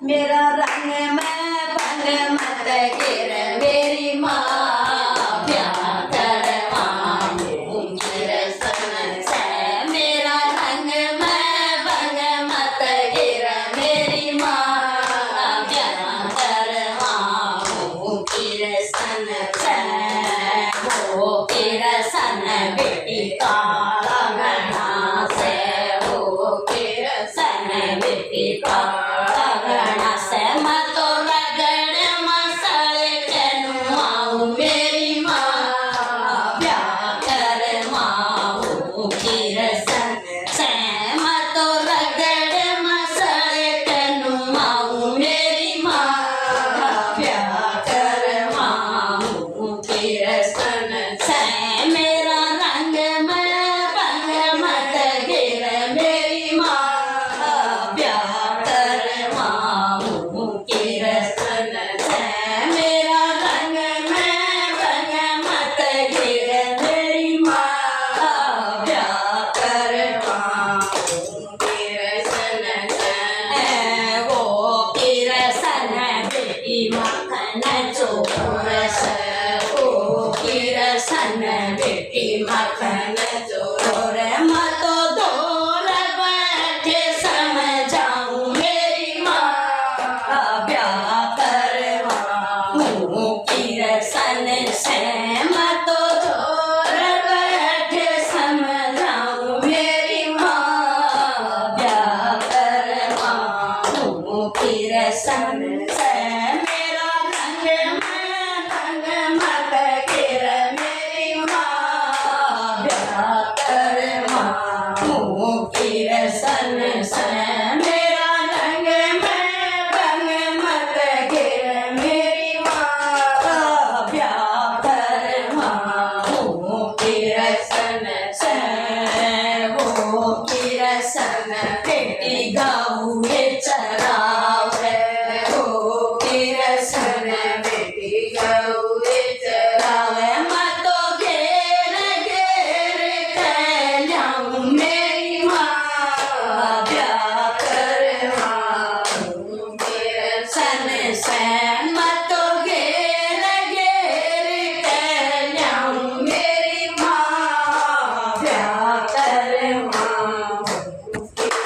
मेरा रंग में भंग मत गिर मेरी माँ ब्याह करवाऊं सन से। मेरा रंग में भंग मत गिर मेरी माँ ब्याह करवाऊं सन से। वो सन बेटी का लगना से, वो सन बेटी का सन बेटी मखन चोर मत दूर बैठे समझाऊं मेरी माँ ब्याह करवाऊं सन से। मत दूर बैठे समझाऊं मेरी माँ ब्याह करवाऊं सन से। मेरा रंग में रंग मत गिर सन से। मेरा रंग में रंग मत गिर मेरी माँ ब्याह करवाऊं सन से। वो सन बेटी गौए चरावे, वो सन बेटी गौए चरावे। मत घेर घेर के जाऊं मेरी माँ ब्याह करवाऊं सन से।